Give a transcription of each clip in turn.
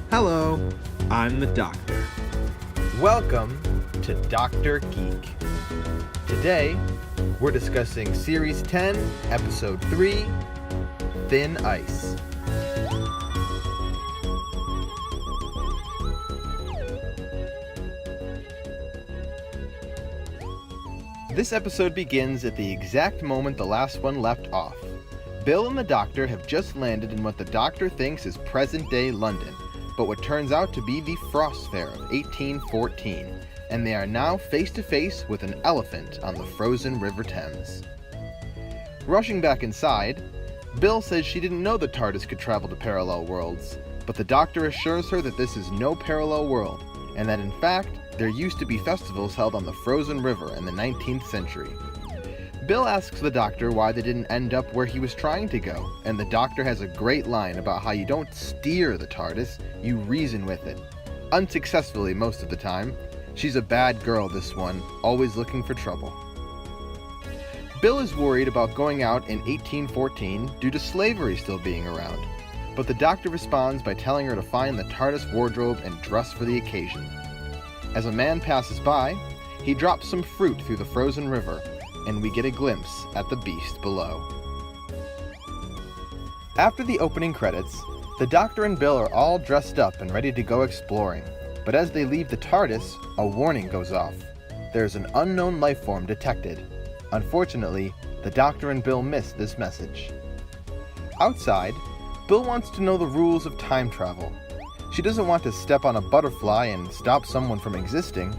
Hello, I'm the Doctor. Welcome to DoctorGeek. Today, we're discussing Series 10, Episode 3, Thin Ice. This episode begins at the exact moment the last one left off. Bill and the Doctor have just landed in what the Doctor thinks is present-day London, but what turns out to be the Frost Fair of 1814, and they are now face-to-face with an elephant on the frozen River Thames. Rushing back inside, Bill says she didn't know the Tardis could travel to parallel worlds, but the Doctor assures her that this is no parallel world, and that in fact, there used to be festivals held on the frozen river in the 19th century. Bill asks the Doctor why they didn't end up where he was trying to go, and the Doctor has a great line about how you don't steer the TARDIS, you reason with it. Unsuccessfully most of the time. She's a bad girl, this one, always looking for trouble. Bill is worried about going out in 1814 due to slavery still being around, but the Doctor responds by telling her to find the TARDIS wardrobe and dress for the occasion. As a man passes by, he drops some fruit through the frozen river, and we get a glimpse at the beast below. After the opening credits, the Doctor and Bill are all dressed up and ready to go exploring, but as they leave the TARDIS, a warning goes off. There's an unknown life form detected. Unfortunately, the Doctor and Bill miss this message. Outside, Bill wants to know the rules of time travel. She doesn't want to step on a butterfly and stop someone from existing,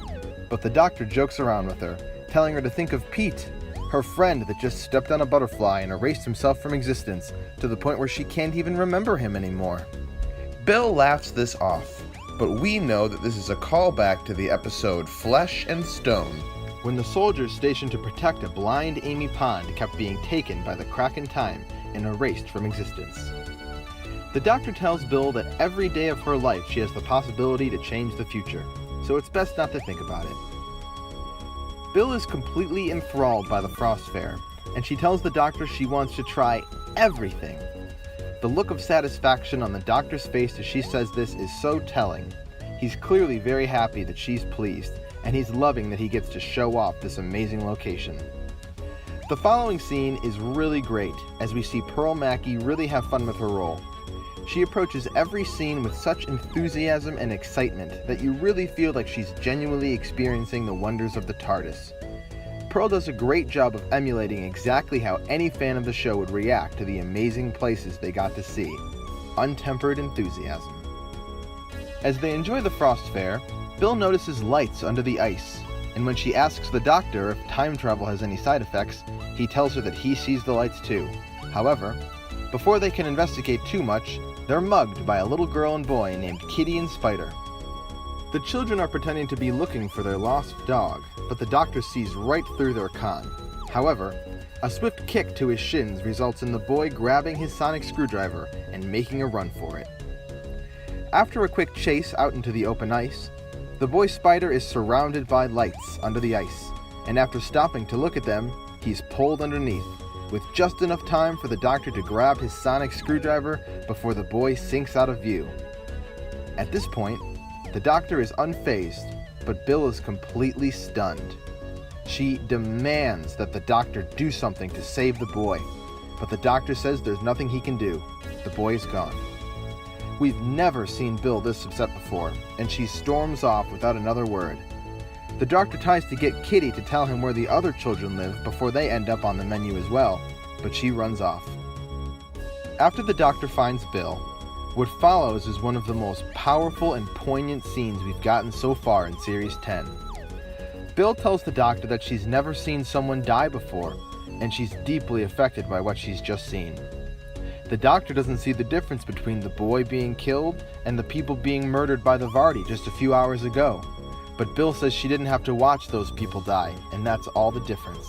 but the Doctor jokes around with her, telling her to think of Pete, her friend that just stepped on a butterfly and erased himself from existence to the point where she can't even remember him anymore. Bill laughs this off, but we know that this is a callback to the episode Flesh and Stone, when the soldiers stationed to protect a blind Amy Pond kept being taken by the Kraken Time and erased from existence. The Doctor tells Bill that every day of her life she has the possibility to change the future, so it's best not to think about it. Bill is completely enthralled by the Frost Fair, and she tells the Doctor she wants to try everything. The look of satisfaction on the Doctor's face as she says this is so telling. He's clearly very happy that she's pleased, and he's loving that he gets to show off this amazing location. The following scene is really great, as we see Pearl Mackie really have fun with her role. She approaches every scene with such enthusiasm and excitement that you really feel like she's genuinely experiencing the wonders of the TARDIS. Pearl does a great job of emulating exactly how any fan of the show would react to the amazing places they got to see. Untempered enthusiasm. As they enjoy the Frost Fair, Bill notices lights under the ice, and when she asks the Doctor if time travel has any side effects, he tells her that he sees the lights too. However, before they can investigate too much, they're mugged by a little girl and boy named Kitty and Spider. The children are pretending to be looking for their lost dog, but the Doctor sees right through their con. However, a swift kick to his shins results in the boy grabbing his sonic screwdriver and making a run for it. After a quick chase out into the open ice, the boy Spider is surrounded by lights under the ice, and after stopping to look at them, he's pulled underneath, with just enough time for the Doctor to grab his sonic screwdriver before the boy sinks out of view. At this point, the Doctor is unfazed, but Bill is completely stunned. She demands that the Doctor do something to save the boy, but the Doctor says there's nothing he can do. The boy is gone. We've never seen Bill this upset before, and she storms off without another word. The Doctor tries to get Kitty to tell him where the other children live before they end up on the menu as well, but she runs off. After the Doctor finds Bill, what follows is one of the most powerful and poignant scenes we've gotten so far in Series 10. Bill tells the Doctor that she's never seen someone die before, and she's deeply affected by what she's just seen. The Doctor doesn't see the difference between the boy being killed and the people being murdered by the Vardy just a few hours ago. But Bill says she didn't have to watch those people die, and that's all the difference.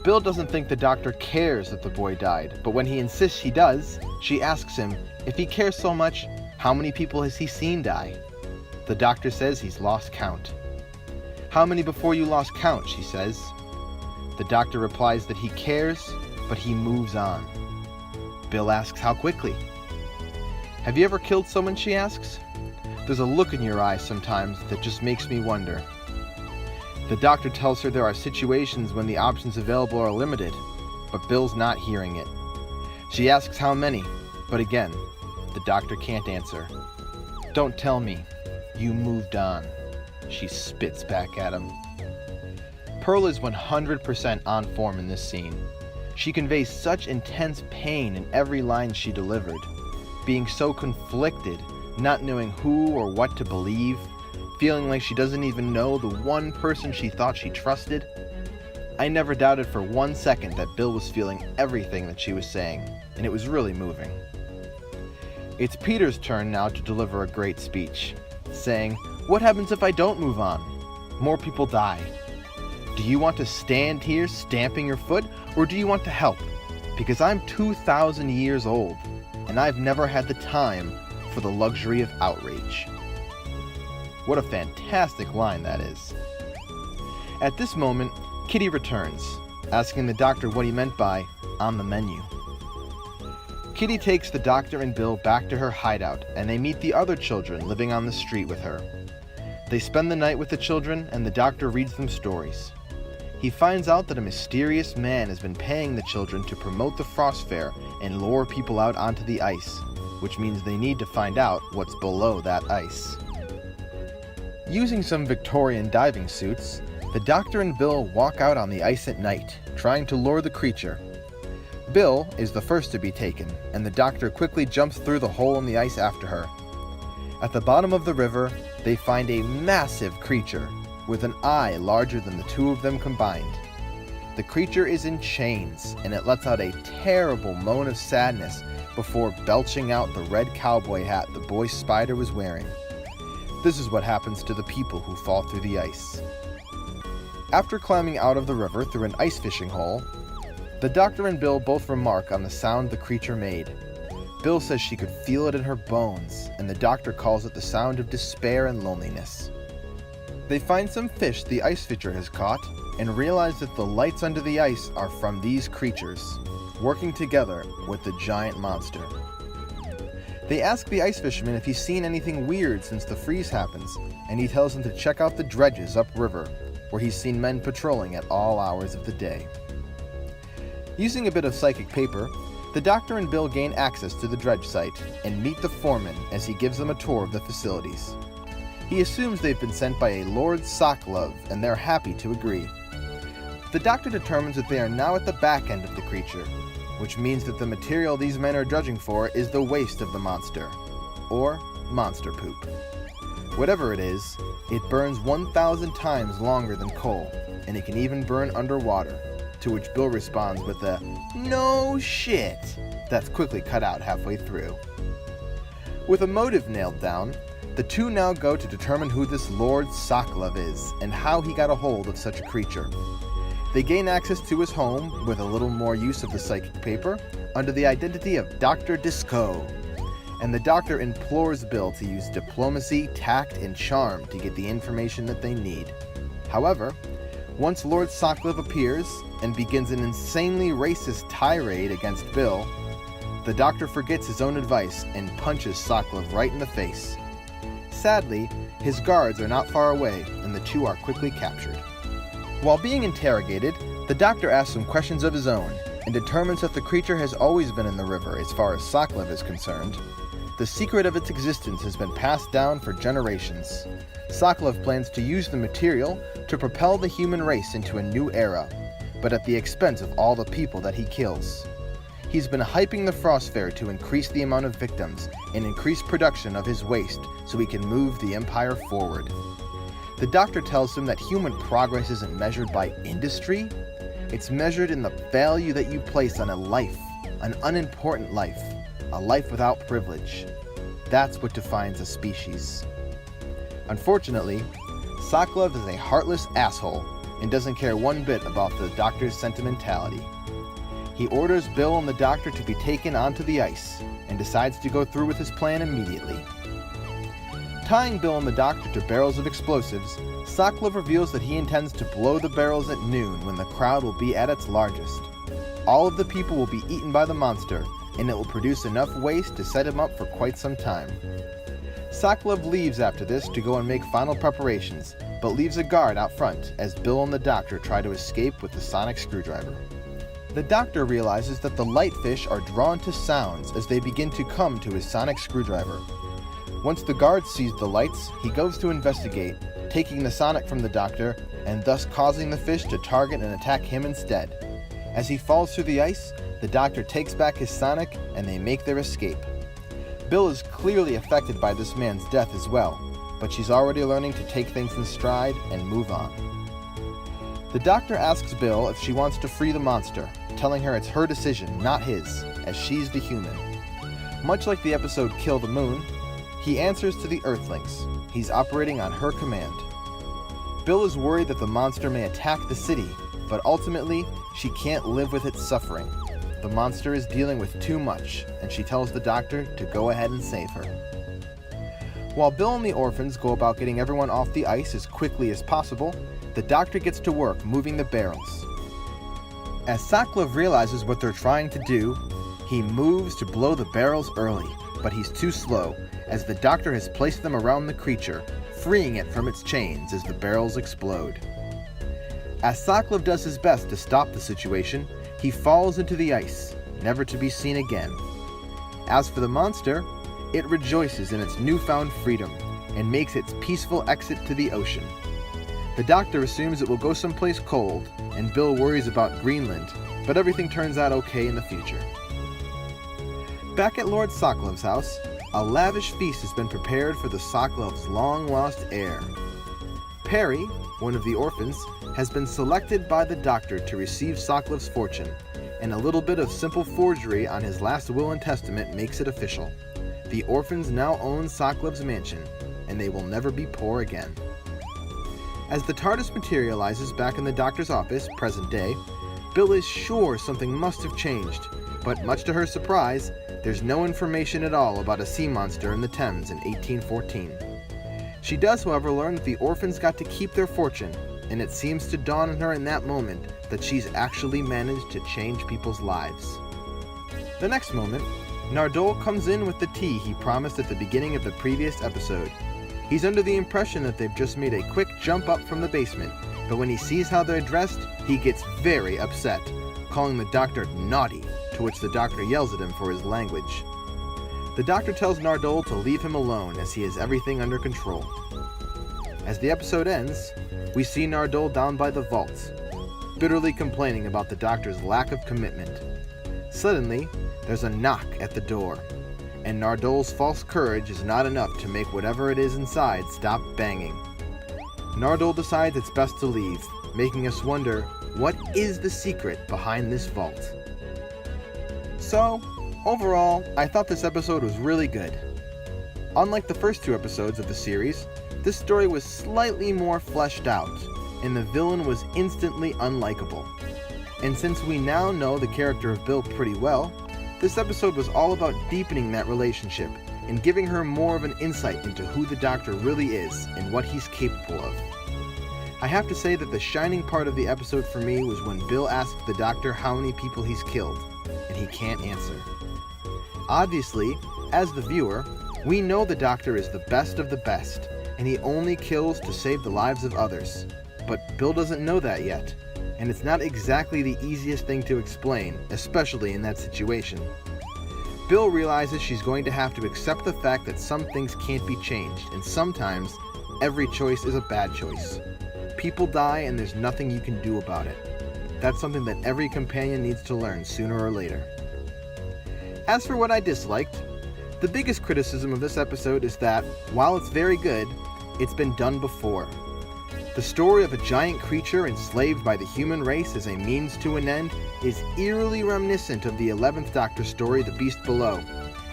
Bill doesn't think the Doctor cares that the boy died, but when he insists he does, she asks him, if he cares so much, how many people has he seen die? The Doctor says he's lost count. How many before you lost count, she says. The Doctor replies that he cares, but he moves on. Bill asks how quickly. "Have you ever killed someone?" she asks. "There's a look in your eyes sometimes that just makes me wonder." The doctor tells her there are situations when the options available are limited, but Bill's not hearing it. She asks how many, but again, the doctor can't answer. "Don't tell me. You moved on," she spits back at him. Pearl is 100% on form in this scene. She conveys such intense pain in every line she delivered, being so conflicted, not knowing who or what to believe, feeling like she doesn't even know the one person she thought she trusted. I never doubted for 1 second that Bill was feeling everything that she was saying, and it was really moving. It's Peter's turn now to deliver a great speech, saying, "What happens if I don't move on? More people die. Do you want to stand here stamping your foot, or do you want to help? Because I'm 2,000 years old, and I've never had the time for the luxury of outrage." What a fantastic line that is. At this moment, Kitty returns, asking the doctor what he meant by "on the menu." Kitty takes the doctor and Bill back to her hideout, and they meet the other children living on the street with her. They spend the night with the children, and the doctor reads them stories. He finds out that a mysterious man has been paying the children to promote the Frost Fair and lure people out onto the ice, which means they need to find out what's below that ice. Using some Victorian diving suits, the doctor and Bill walk out on the ice at night, trying to lure the creature. Bill is the first to be taken, and the doctor quickly jumps through the hole in the ice after her. At the bottom of the river, they find a massive creature with an eye larger than the two of them combined. The creature is in chains, and it lets out a terrible moan of sadness before belching out the red cowboy hat the boy spider was wearing. This is what happens to the people who fall through the ice. After climbing out of the river through an ice fishing hole, the doctor and Bill both remark on the sound the creature made. Bill says she could feel it in her bones, and the doctor calls it the sound of despair and loneliness. They find some fish the ice fisher has caught, and realize that the lights under the ice are from these creatures, working together with the giant monster. They ask the ice fisherman if he's seen anything weird since the freeze happens, and he tells them to check out the dredges upriver, where he's seen men patrolling at all hours of the day. Using a bit of psychic paper, the doctor and Bill gain access to the dredge site and meet the foreman as he gives them a tour of the facilities. He assumes they've been sent by a Lord Socklove, and they're happy to agree. The doctor determines that they are now at the back end of the creature, which means that the material these men are judging for is the waste of the monster, or monster poop. Whatever it is, it burns 1,000 times longer than coal, and it can even burn underwater, to which Bill responds with a "no shit" that's quickly cut out halfway through. With a motive nailed down, the two now go to determine who this Lord Socklove is and how he got a hold of such a creature. They gain access to his home, with a little more use of the psychic paper, under the identity of Dr. Disco, and the doctor implores Bill to use diplomacy, tact, and charm to get the information that they need. However, once Lord Socklove appears and begins an insanely racist tirade against Bill, the doctor forgets his own advice and punches Socklove right in the face. Sadly, his guards are not far away, and the two are quickly captured. While being interrogated, the doctor asks some questions of his own and determines that the creature has always been in the river as far as Socklove is concerned. The secret of its existence has been passed down for generations. Socklove plans to use the material to propel the human race into a new era, but at the expense of all the people that he kills. He's been hyping the Frost Fair to increase the amount of victims and increase production of his waste so he can move the empire forward. The doctor tells him that human progress isn't measured by industry, it's measured in the value that you place on a life, an unimportant life, a life without privilege. That's what defines a species. Unfortunately, Socklove is a heartless asshole and doesn't care one bit about the doctor's sentimentality. He orders Bill and the doctor to be taken onto the ice and decides to go through with his plan immediately. Tying Bill and the doctor to barrels of explosives, Socklove reveals that he intends to blow the barrels at noon when the crowd will be at its largest. All of the people will be eaten by the monster, and it will produce enough waste to set him up for quite some time. Sokolov leaves after this to go and make final preparations, but leaves a guard out front as Bill and the Doctor try to escape with the sonic screwdriver. The Doctor realizes that the lightfish are drawn to sounds as they begin to come to his sonic screwdriver. Once the guard sees the lights, he goes to investigate, taking the sonic from the Doctor and thus causing the fish to target and attack him instead. As he falls through the ice, the Doctor takes back his sonic and they make their escape. Bill is clearly affected by this man's death as well, but she's already learning to take things in stride and move on. The Doctor asks Bill if she wants to free the monster, telling her it's her decision, not his, as she's the human. Much like the episode Kill the Moon, he answers to the Earthlings. He's operating on her command. Bill is worried that the monster may attack the city, but ultimately, she can't live with its suffering. The monster is dealing with too much, and she tells the Doctor to go ahead and save her. While Bill and the orphans go about getting everyone off the ice as quickly as possible, the Doctor gets to work moving the barrels. As Sokolov realizes what they're trying to do, he moves to blow the barrels early, but he's too slow, as the Doctor has placed them around the creature, freeing it from its chains as the barrels explode. As Sokolov does his best to stop the situation, he falls into the ice, never to be seen again. As for the monster, it rejoices in its newfound freedom and makes its peaceful exit to the ocean. The Doctor assumes it will go someplace cold, and Bill worries about Greenland, but everything turns out okay in the future. Back at Lord Sokolov's house, a lavish feast has been prepared for the Sokolov's long-lost heir. Perry, one of the orphans, has been selected by the Doctor to receive Sokolov's fortune, and a little bit of simple forgery on his last will and testament makes it official. The orphans now own Sokolov's mansion, and they will never be poor again. As the Tardis materializes back in the Doctor's office, present day, Bill is sure something must have changed, but much to her surprise, there's no information at all about a sea monster in the Thames in 1814. She does, however, learn that the orphans got to keep their fortune, and it seems to dawn on her in that moment that she's actually managed to change people's lives. The next moment, Nardole comes in with the tea he promised at the beginning of the previous episode. He's under the impression that they've just made a quick jump up from the basement, but when he sees how they're dressed, he gets very upset, calling the Doctor naughty, to which the Doctor yells at him for his language. The Doctor tells Nardole to leave him alone as he has everything under control. As the episode ends, we see Nardole down by the vault, bitterly complaining about the Doctor's lack of commitment. Suddenly, there's a knock at the door, and Nardole's false courage is not enough to make whatever it is inside stop banging. Nardole decides it's best to leave, making us wonder, what is the secret behind this vault? So, overall, I thought this episode was really good. Unlike the first two episodes of the series, this story was slightly more fleshed out, and the villain was instantly unlikable. And since we now know the character of Bill pretty well, this episode was all about deepening that relationship and giving her more of an insight into who the Doctor really is and what he's capable of. I have to say that the shining part of the episode for me was when Bill asked the Doctor how many people he's killed, and he can't answer. Obviously, as the viewer, we know the Doctor is the best of the best, and he only kills to save the lives of others. But Bill doesn't know that yet, and it's not exactly the easiest thing to explain, especially in that situation. Bill realizes she's going to have to accept the fact that some things can't be changed, and sometimes every choice is a bad choice. People die and there's nothing you can do about it. That's something that every companion needs to learn sooner or later. As for what I disliked, the biggest criticism of this episode is that, while it's very good, it's been done before. The story of a giant creature enslaved by the human race as a means to an end is eerily reminiscent of the 11th Doctor story The Beast Below,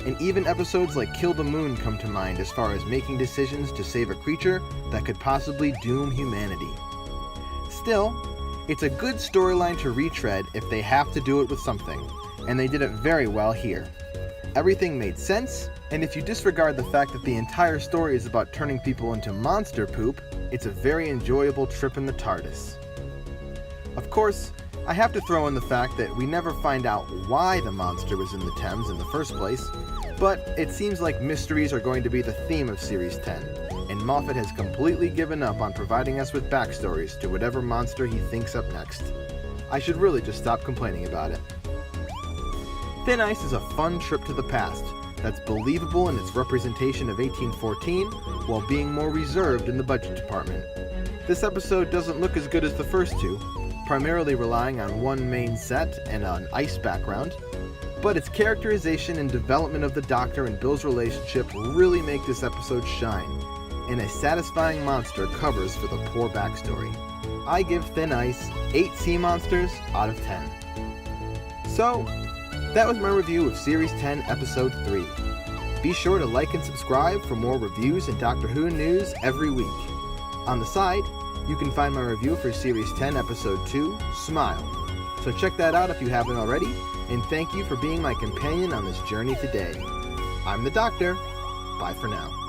and even episodes like Kill the Moon come to mind as far as making decisions to save a creature that could possibly doom humanity. Still, it's a good storyline to retread if they have to do it with something, and they did it very well here. Everything made sense, and if you disregard the fact that the entire story is about turning people into monster poop, it's a very enjoyable trip in the Tardis. Of course, I have to throw in the fact that we never find out why the monster was in the Thames in the first place, but it seems like mysteries are going to be the theme of Series 10, and Moffat has completely given up on providing us with backstories to whatever monster he thinks up next. I should really just stop complaining about it. Thin Ice is a fun trip to the past that's believable in its representation of 1814 while being more reserved in the budget department. This episode doesn't look as good as the first two, primarily relying on one main set and an ice background, but its characterization and development of the Doctor and Bill's relationship really make this episode shine, and a satisfying monster covers for the poor backstory. I give Thin Ice 8 sea monsters out of 10. So, that was my review of Series 10, Episode 3. Be sure to like and subscribe for more reviews and Doctor Who news every week. On the side, you can find my review for Series 10, Episode 2, Smile. So check that out if you haven't already, and thank you for being my companion on this journey today. I'm the Doctor. Bye for now.